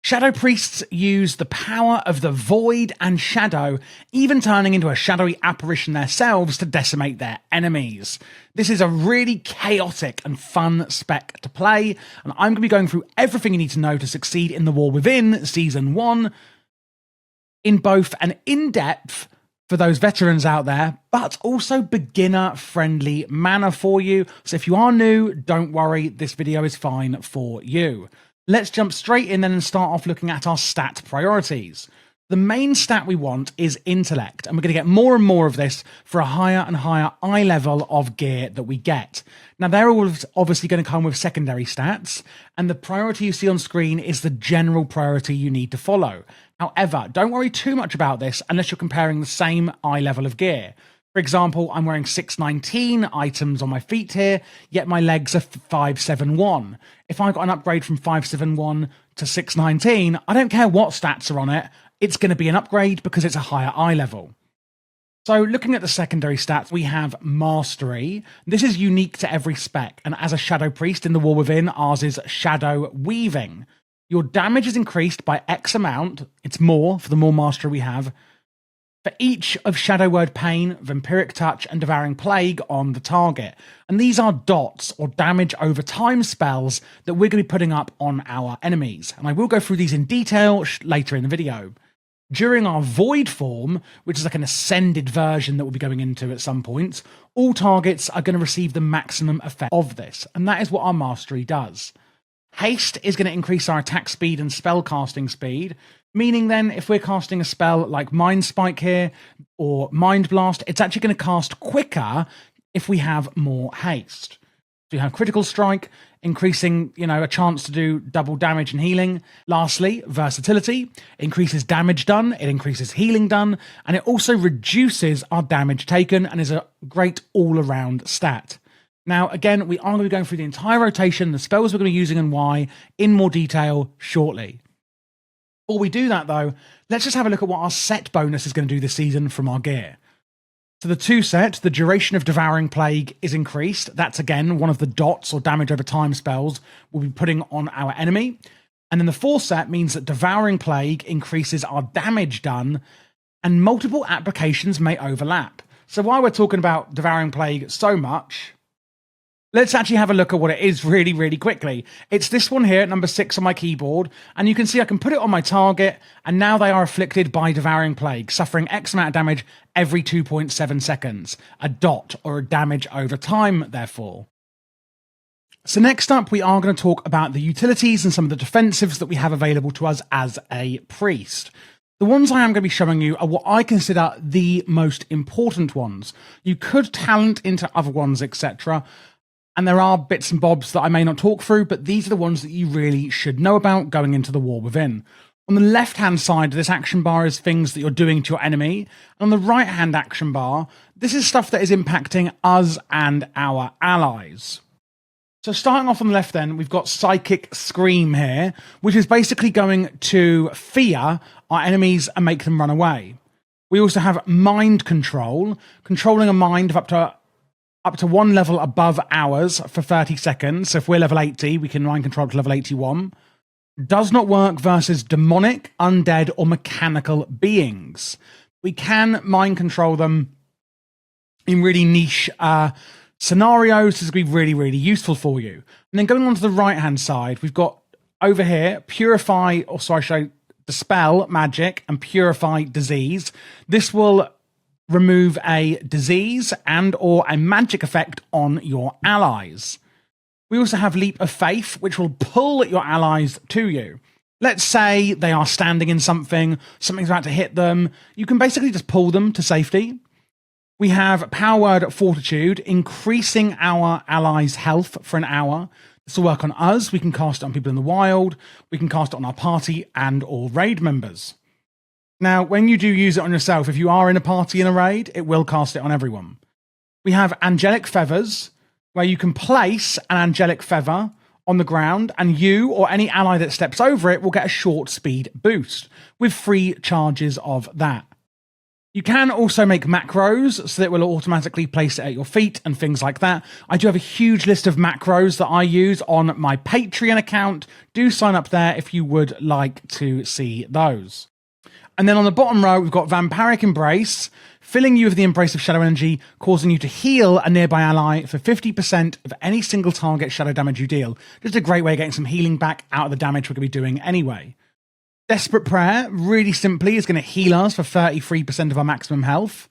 Shadow Priests use the power of the Void and Shadow, even turning into a shadowy apparition themselves to decimate their enemies. This is a really chaotic and fun spec to play, and I'm going to be going through everything you need to know to succeed in The War Within Season 1, in both an in-depth, for those veterans out there, but also beginner-friendly manner for you. So if you are new, don't worry, this video is fine for you. Let's jump straight in then and start off looking at our stat priorities. The main stat we want is intellect, and we're going to get more and more of this for a higher and higher eye level of gear that we get. Now, they're all obviously going to come with secondary stats, and the priority you see on screen is the general priority you need to follow. However, don't worry too much about this unless you're comparing the same eye level of gear. For example, I'm wearing 619 items on my feet here, yet my legs are 571. If I got an upgrade from 571 to 619, I don't care what stats are on it, it's going to be an upgrade because it's a higher eye level. So looking at the secondary stats, we have Mastery. This is unique to every spec, and as a Shadow Priest in The War Within, ours is Shadow Weaving. Your damage is increased by X amount, it's more for the more Mastery we have, for each of Shadow Word Pain, Vampiric Touch, and Devouring Plague on the target. And these are dots or damage over time spells that we're going to be putting up on our enemies. And I will go through these in detail later in the video. During our Void form, which is like an ascended version that we'll be going into at some point, all targets are going to receive the maximum effect of this. And that is what our Mastery does. Haste is going to increase our attack speed and spell casting speed, meaning then if we're casting a spell like Mind Spike here or Mind Blast, it's actually going to cast quicker if we have more haste. So you have Critical Strike, increasing, a chance to do double damage and healing. Lastly, Versatility increases damage done, it increases healing done, and it also reduces our damage taken and is a great all-around stat. Now, again, we are going to be going through the entire rotation, the spells we're going to be using and why, in more detail shortly. Before we do that, though, let's just have a look at what our set bonus is going to do this season from our gear. So the 2 set, the duration of Devouring Plague is increased. That's, again, one of the dots or damage over time spells we'll be putting on our enemy. And then the 4 set means that Devouring Plague increases our damage done, and multiple applications may overlap. So while we're talking about Devouring Plague so much, let's actually have a look at what it is really, really quickly. It's this one here, number 6 on my keyboard, and you can see I can put it on my target, and now they are afflicted by Devouring Plague, suffering X amount of damage every 2.7 seconds. A dot, or a damage over time, therefore. So next up, we are going to talk about the utilities and some of the defensives that we have available to us as a priest. The ones I am going to be showing you are what I consider the most important ones. You could talent into other ones, etc., and there are bits and bobs that I may not talk through, but these are the ones that you really should know about going into The War Within. On the left-hand side of this action bar is things that you're doing to your enemy. And on the right-hand action bar, this is stuff that is impacting us and our allies. So starting off on the left then, we've got Psychic Scream here, which is basically going to fear our enemies and make them run away. We also have Mind Control, controlling a mind of up to one level above ours for 30 seconds. So if we're level 80, we can mind control to level 81. Does not work versus demonic, undead, or mechanical beings. We can mind control them in really niche scenarios. This is going to be really, really useful for you. And then going on to the right-hand side, we've got over here, Dispel Magic and Purify Disease. This will remove a disease and or a magic effect on your allies. We also have Leap of Faith, which will pull your allies to you. Let's say they are standing in something's about to hit them. You can basically just pull them to safety. We have Power Word Fortitude, increasing our allies' health for an hour. This will work on us. We can cast it on people in the wild. We can cast it on our party and or raid members. Now, when you do use it on yourself, if you are in a party in a raid, it will cast it on everyone. We have Angelic Feathers, where you can place an angelic feather on the ground, and you or any ally that steps over it will get a short speed boost with 3 charges of that. You can also make macros so that it will automatically place it at your feet and things like that. I do have a huge list of macros that I use on my Patreon account. Do sign up there if you would like to see those. And then on the bottom row, we've got Vampiric Embrace, filling you with the Embrace of Shadow Energy, causing you to heal a nearby ally for 50% of any single target shadow damage you deal. Just a great way of getting some healing back out of the damage we're going to be doing anyway. Desperate Prayer, really simply, is going to heal us for 33% of our maximum health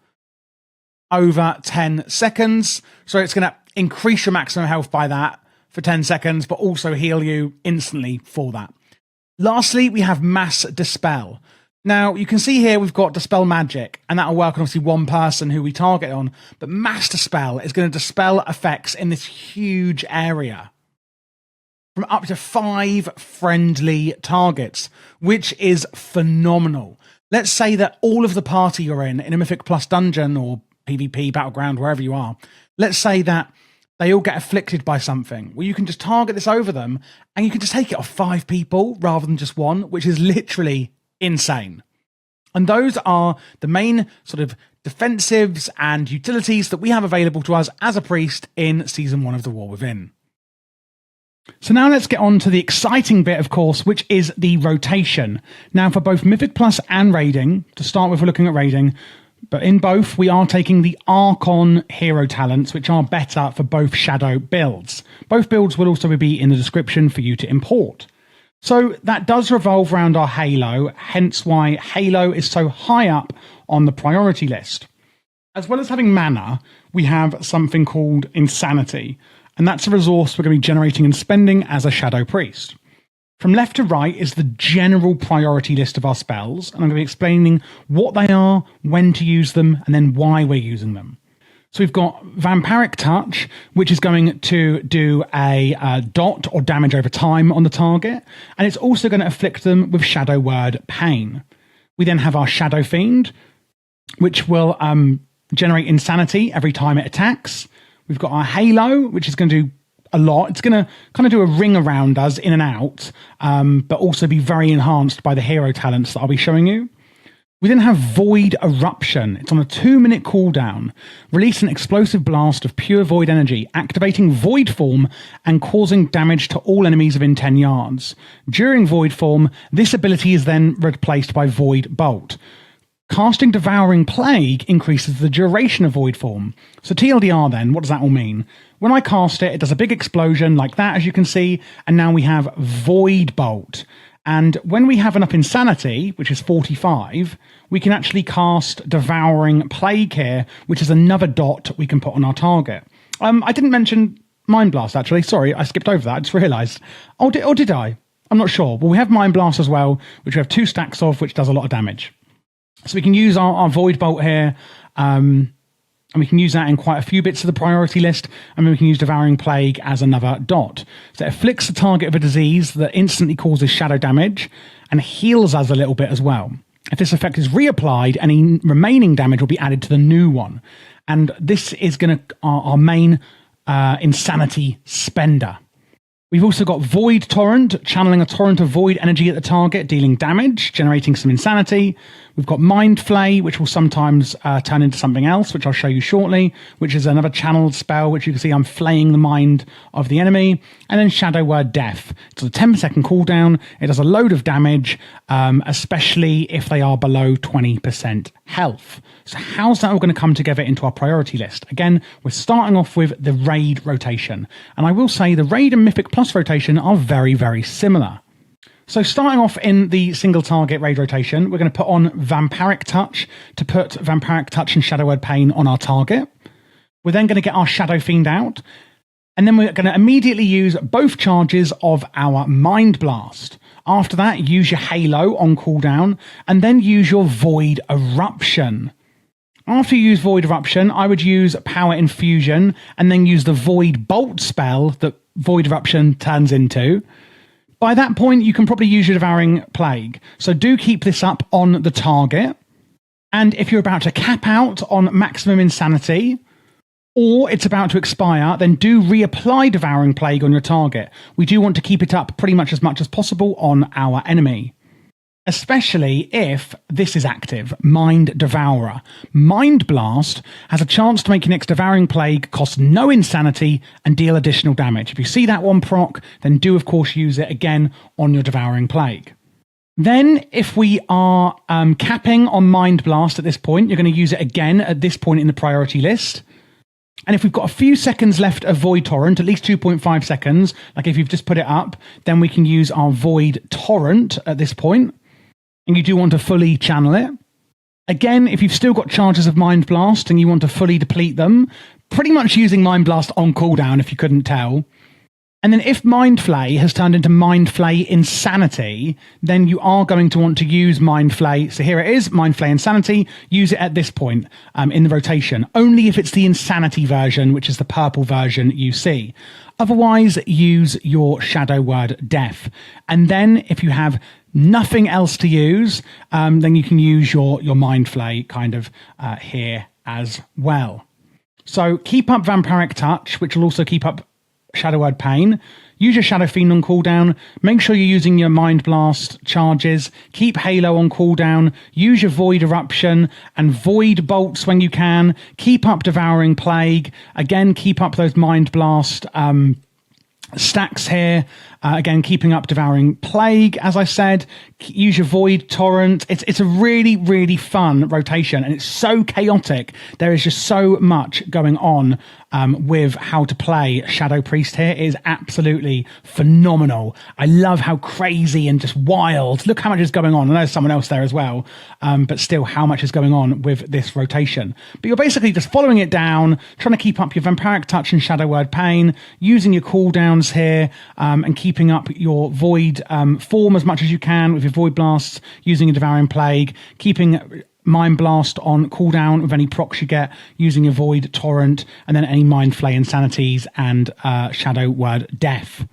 over 10 seconds. So it's going to increase your maximum health by that for 10 seconds, but also heal you instantly for that. Lastly, we have Mass Dispel. Now, you can see here we've got Dispel Magic, and that'll work on obviously one person who we target on, but Mass Dispel is going to dispel effects in this huge area from up to 5 friendly targets, which is phenomenal. Let's say that all of the party you're in a Mythic Plus dungeon or PvP, Battleground, wherever you are, let's say that they all get afflicted by something. Well, you can just target this over them, and you can just take it off 5 people rather than just one, which is literally insane. And those are the main sort of defensives and utilities that we have available to us as a priest in Season 1 of The War Within. So now let's get on to the exciting bit, of course, which is the rotation. Now, for both Mythic Plus and Raiding, to start with, we're looking at Raiding, but in both, we are taking the Archon hero talents, which are better for both Shadow builds. Both builds will also be in the description for you to import. So that does revolve around our Halo, hence why Halo is so high up on the priority list. As well as having mana, we have something called Insanity, and that's a resource we're going to be generating and spending as a Shadow Priest. From left to right is the general priority list of our spells, and I'm going to be explaining what they are, when to use them, and then why we're using them. So we've got Vampiric Touch, which is going to do a dot or damage over time on the target, and it's also going to afflict them with Shadow Word Pain. We then have our Shadow Fiend, which will generate Insanity every time it attacks. We've got our Halo, which is going to do a lot. It's going to kind of do a ring around us in and out, but also be very enhanced by the hero talents that I'll be showing you. We then have Void Eruption. It's on a 2-minute cooldown. Release an explosive blast of pure void energy, activating Void Form and causing damage to all enemies within 10 yards. During Void Form, this ability is then replaced by Void Bolt. Casting Devouring Plague increases the duration of Void Form. So TLDR then, what does that all mean? When I cast it, it does a big explosion like that, as you can see, and now we have Void Bolt. And when we have enough Insanity, which is 45, we can actually cast Devouring Plague here, which is another dot we can put on our target. I didn't mention Mind Blast, actually. Sorry, I skipped over that. I just realised. Or did I? I'm not sure. But we have Mind Blast as well, which we have 2 stacks of, which does a lot of damage. So we can use our Void Bolt here, and we can use that in quite a few bits of the priority list, and we can use Devouring Plague as another dot. So it afflicts the target of a disease that instantly causes shadow damage and heals us a little bit as well. If this effect is reapplied, any remaining damage will be added to the new one. And this is going to our main Insanity spender. We've also got Void Torrent, channeling a torrent of void energy at the target, dealing damage, generating some Insanity. We've got Mind Flay, which will sometimes turn into something else, which I'll show you shortly, which is another channeled spell, which you can see I'm flaying the mind of the enemy. And then Shadow Word Death. It's a 10-second cooldown. It does a load of damage, especially if they are below 20% health. So how's that all going to come together into our priority list? Again, we're starting off with the Raid rotation. And I will say the Raid and Mythic Plus rotation are very, very similar. So starting off in the single target Raid rotation, we're going to put on Vampiric Touch to put Vampiric Touch and Shadow Word Pain on our target. We're then going to get our Shadow Fiend out. And then we're going to immediately use both charges of our Mind Blast. After that, use your Halo on cooldown, and then use your Void Eruption. After you use Void Eruption, I would use Power Infusion, and then use the Void Bolt spell that Void Eruption turns into. By that point, you can probably use your Devouring Plague. So do keep this up on the target. And if you're about to cap out on maximum Insanity, or it's about to expire, then do reapply Devouring Plague on your target. We do want to keep it up pretty much as possible on our enemy. especially if this is active, Mind Devourer. Mind Blast has a chance to make your next Devouring Plague cost no insanity and deal additional damage. If you see that one proc, then do of course use it again on your Devouring Plague. Then, if we are capping on Mind Blast at this point, you're going to use it again at this point in the priority list. And if we've got a few seconds left of Void Torrent, at least 2.5 seconds, like if you've just put it up, then we can use our Void Torrent at this point. And you do want to fully channel it. Again, if you've still got charges of Mind Blast and you want to fully deplete them, pretty much using Mind Blast on cooldown if you couldn't tell. And then if Mind Flay has turned into Mind Flay Insanity, then you are going to want to use Mind Flay. So here it is, Mind Flay Insanity. Use it at this point in the rotation. Only if it's the Insanity version, which is the purple version you see. Otherwise, use your Shadow Word Death. And then if you have nothing else to use, then you can use your Mind Flay kind of here as well. So keep up Vampiric Touch, which will also keep up Shadow Word Pain. Use your Shadow Fiend on cooldown. Make sure you're using your Mind Blast charges. Keep Halo on cooldown. Use your Void Eruption and Void Bolts when you can. Keep up Devouring Plague. Again, keep up those Mind Blast stacks here. Again, keeping up Devouring Plague, as I said. Use your Void Torrent. It's a really, really fun rotation, and it's so chaotic. There is just so much going on with how to play Shadow Priest here. It is absolutely phenomenal. I love how crazy and just wild. Look how much is going on. I know there's someone else there as well, but still how much is going on with this rotation. But you're basically just following it down, trying to keep up your Vampiric Touch and Shadow Word Pain, using your cooldowns here, and keeping up your Void form as much as you can with your Void Blasts, using a Devouring Plague, keeping Mind Blast on cooldown with any procs you get, using your Void Torrent, and then any Mind Flay Insanities and Shadow Word Death.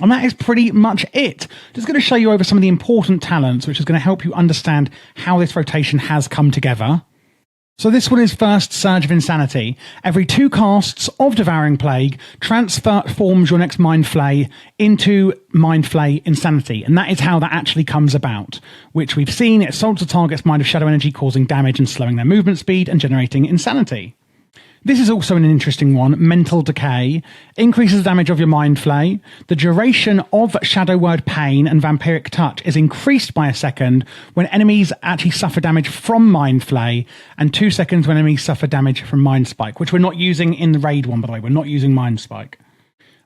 And that is pretty much it. Just going to show you over some of the important talents, which is going to help you understand how this rotation has come together. So this one is first Surge of Insanity. Every 2 casts of Devouring Plague transforms your next Mind Flay into Mind Flay Insanity. And that is how that actually comes about, which we've seen. It assaults a target's mind of shadow energy, causing damage and slowing their movement speed and generating insanity. This is also an interesting one. Mental Decay increases the damage of your Mind Flay. The duration of Shadow Word Pain and Vampiric Touch is increased by a second when enemies actually suffer damage from Mind Flay, and 2 seconds when enemies suffer damage from Mind Spike, which we're not using in the raid one, by the way. We're not using Mind Spike.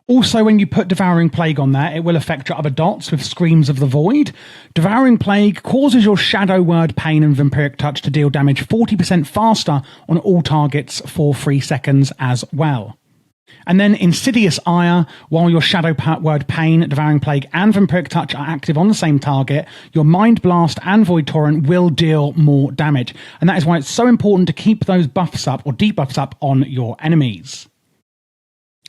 Also, when you put Devouring Plague on there, it will affect your other dots with Screams of the Void. Devouring Plague causes your Shadow Word Pain and Vampiric Touch to deal damage 40% faster on all targets for 3 seconds as well. And then Insidious Ire, while your Shadow Word Pain, Devouring Plague and Vampiric Touch are active on the same target, your Mind Blast and Void Torrent will deal more damage. And that is why it's so important to keep those buffs up or debuffs up on your enemies.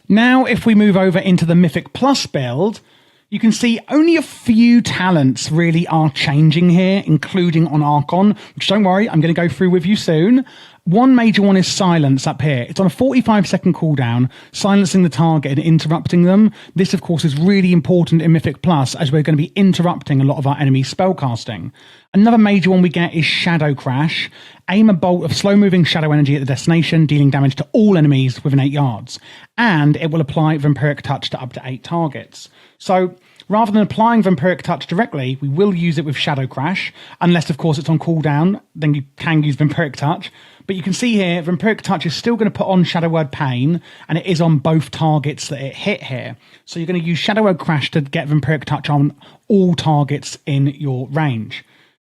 Now, if we move over into the Mythic Plus build, you can see only a few talents really are changing here, including on Archon, which don't worry, I'm going to go through with you soon. One major one is Silence up here. It's on a 45-second cooldown, silencing the target and interrupting them. This, of course, is really important in Mythic Plus, as we're going to be interrupting a lot of our enemy spellcasting. Another major one we get is Shadow Crash. Aim a bolt of slow-moving shadow energy at the destination, dealing damage to all enemies within 8 yards. And it will apply Vampiric Touch to up to 8 targets. So rather than applying Vampiric Touch directly, we will use it with Shadow Crash, unless, of course, it's on cooldown. Then you can use Vampiric Touch. But you can see here, Vampiric Touch is still going to put on Shadow Word Pain, and it is on both targets that it hit here. So you're going to use Shadow Word Crash to get Vampiric Touch on all targets in your range.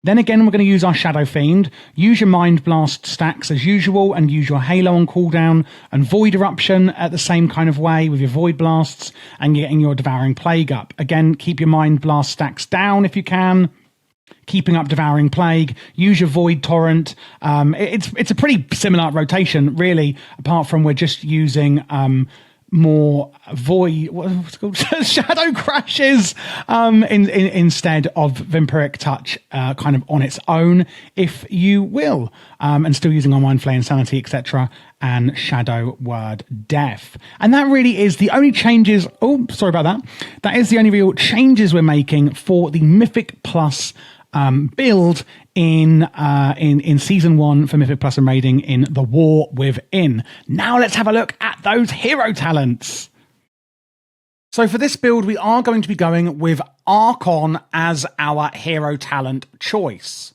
Then again, we're going to use our Shadow Fiend. Use your Mind Blast stacks as usual, and use your Halo on cooldown, and Void Eruption at the same kind of way with your Void Blasts, and getting your Devouring Plague up. Again, keep your Mind Blast stacks down if you can. Keeping up Devouring Plague, use your Void Torrent. It's a pretty similar rotation, really, apart from we're just using more Void, what's it called? Shadow Crashes instead of Vampiric Touch kind of on its own, if you will, and still using our Mind Flay Insanity, etc., and Shadow Word Death. And that really is the only changes, oh, sorry about that. That is the only real changes we're making for the Mythic Plus build in Season 1 for Mythic Plus and Raiding in The War Within. Now let's have a look at those hero talents. So for this build, we are going to be going with Archon as our hero talent choice.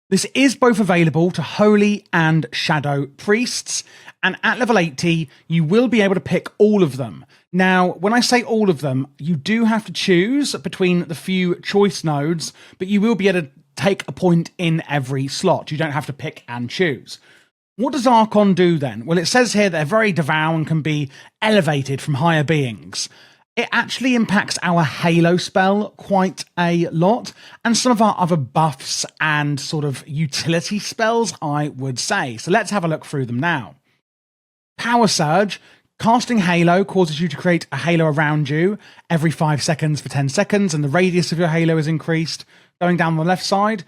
This is both available to Holy and Shadow Priests, and at level 80, you will be able to pick all of them. Now, when I say all of them, you do have to choose between the few choice nodes, but you will be able to take a point in every slot. You don't have to pick and choose. What does Archon do then? Well, it says here they're very devout and can be elevated from higher beings. It actually impacts our Halo spell quite a lot, and some of our other buffs and sort of utility spells, I would say. So let's have a look through them now. Power Surge. Casting Halo causes you to create a halo around you every 5 seconds for 10 seconds, and the radius of your halo is increased. Going down the left side,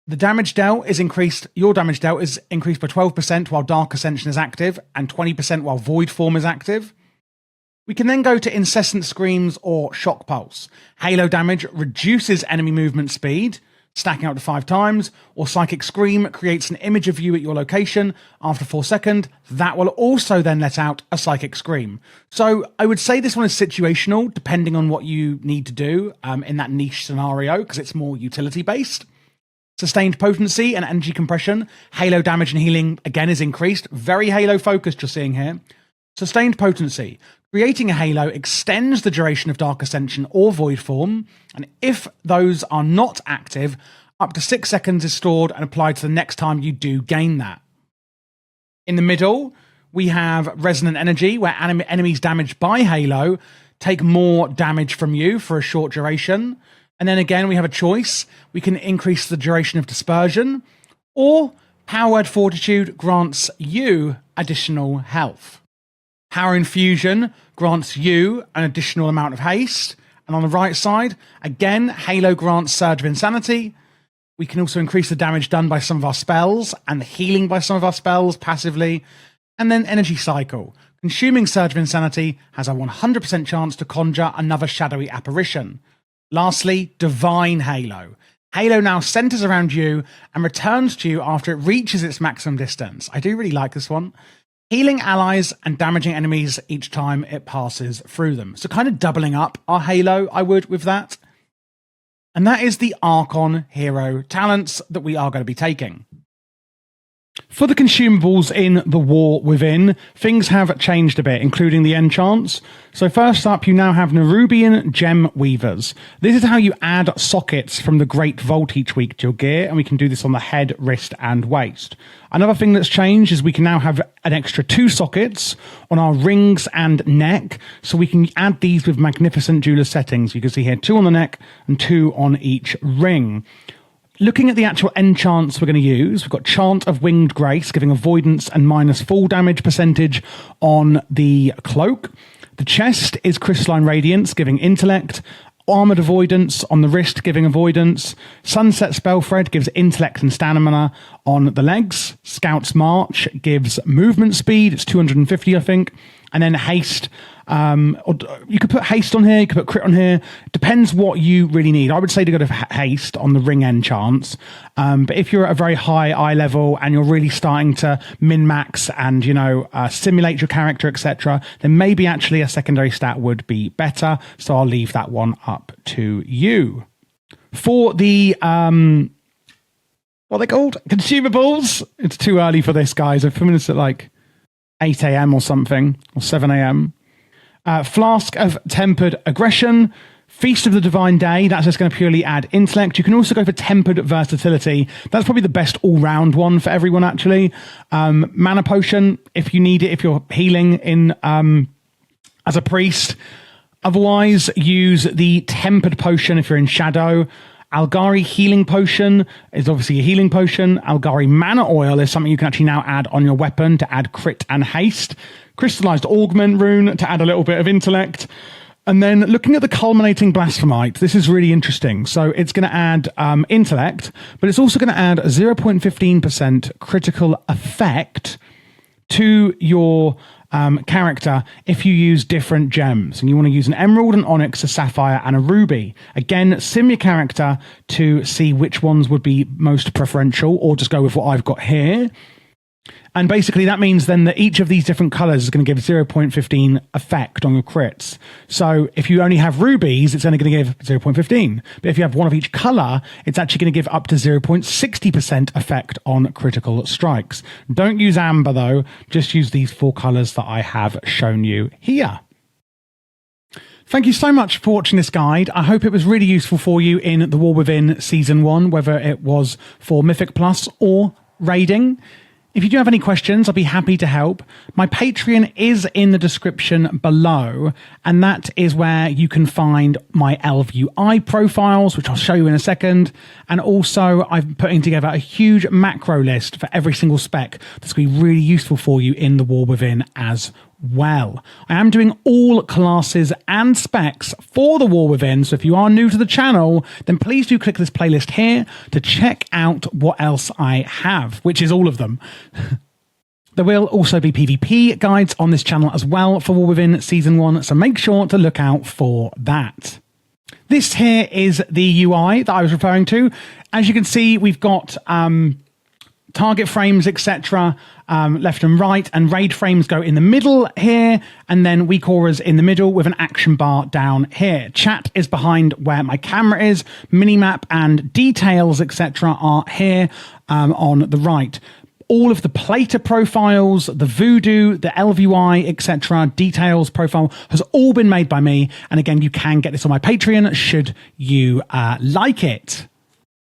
the damage dealt is increased. Your damage dealt is increased by 12% while Dark Ascension is active, and 20% while Void Form is active. We can then go to Incessant Screams or Shock Pulse. Halo damage reduces enemy movement speed, stacking up to 5 times, or Psychic Scream creates an image of you at your location after 4 seconds. That will also then let out a Psychic Scream. So I would say this one is situational, depending on what you need to do in that niche scenario, because it's more utility-based. Sustained Potency and Energy Compression. Halo damage and healing, again, is increased. Very Halo-focused, you're seeing here. Sustained Potency. Creating a halo extends the duration of Dark Ascension or Void Form, and if those are not active, up to 6 seconds is stored and applied to the next time you do gain that. In the middle, we have Resonant Energy, where enemies damaged by Halo take more damage from you for a short duration. And then again, we have a choice. We can increase the duration of Dispersion, or Power Word Fortitude grants you additional health. Power Infusion grants you an additional amount of haste. And on the right side, again, Halo grants Surge of Insanity. We can also increase the damage done by some of our spells and the healing by some of our spells passively. And then Energy Cycle. Consuming Surge of Insanity has a 100% chance to conjure another shadowy apparition. Lastly, Divine Halo. Halo now centers around you and returns to you after it reaches its maximum distance. I do really like this one. Healing allies and damaging enemies each time it passes through them. So kind of doubling up our Halo, I would, with that. And that is the Archon hero talents that we are going to be taking. For the consumables in The War Within, things have changed a bit, including the enchants. So first up, you now have Nerubian Gem Weavers. This is how you add sockets from the Great Vault each week to your gear, and we can do this on the head, wrist, and waist. Another thing that's changed is we can now have an extra 2 sockets on our rings and neck, so we can add these with magnificent jeweler settings. You can see here 2 on the neck and 2 on each ring. Looking at the actual enchants we're going to use, we've got Chant of Winged Grace, giving avoidance and minus full damage percentage on the cloak. The chest is Crystalline Radiance, giving intellect. Armored Avoidance on the wrist, giving avoidance. Sunset Spell Thread gives intellect and stamina on the legs. Scout's March gives movement speed. It's 250, I think. And then haste. Or you could put haste on here. You could put crit on here. Depends what you really need. I would say to go to haste on the ring enchants. But if you're at a very high eye level and you're really starting to min-max and, simulate your character, etc., then maybe actually a secondary stat would be better. So I'll leave that one up to you. For the... what are they called? Consumables. It's too early for this, guys. I've finished at like 8 a.m. or something, or 7 a.m. Flask of Tempered Aggression. Feast of the Divine Day. That's just going to purely add intellect. You can also go for Tempered Versatility. That's probably the best all-round one for everyone, actually. Mana Potion, if you need it, if you're healing in as a priest. Otherwise, use the Tempered Potion if you're in Shadow. Algari Healing Potion is obviously a healing potion. Algari Mana Oil is something you can actually now add on your weapon to add crit and haste. Crystallized Augment Rune to add a little bit of intellect. And then looking at the Culminating Blasphemite, this is really interesting. So it's going to add intellect, but it's also going to add a 0.15% critical effect to your character if you use different gems, and you want to use an emerald, an onyx, a sapphire, and a ruby. Again, sim your character to see which ones would be most preferential, or just go with what I've got here. And basically that means then that each of these different colors is going to give 0.15 effect on your crits. So if you only have rubies, it's only going to give 0.15. But if you have one of each color, it's actually going to give up to 0.60% effect on critical strikes. Don't use amber though, just use these 4 colors that I have shown you here. Thank you so much for watching this guide. I hope it was really useful for you in The War Within Season 1, whether it was for Mythic Plus or raiding. If you do have any questions, I'll be happy to help. My Patreon is in the description below, and that is where you can find my LVUI profiles, which I'll show you in a second. And also, I'm putting together a huge macro list for every single spec that's going to be really useful for you in The War Within as well. I am doing all classes and specs for The War Within, so if you are new to the channel, then please do click this playlist here to check out what else I have, which is all of them. There will also be PvP guides on this channel as well for War Within Season 1, so make sure to look out for that. This here is the UI that I was referring to. As you can see, we've got target frames, etc., left and right, and raid frames go in the middle here, and then weak auras in the middle with an action bar down here. Chat is behind where my camera is. Minimap and details, etc., are here on the right. All of the plater profiles, the voodoo, the LVUI, etc., details profile has all been made by me. And again, you can get this on my Patreon should you like it.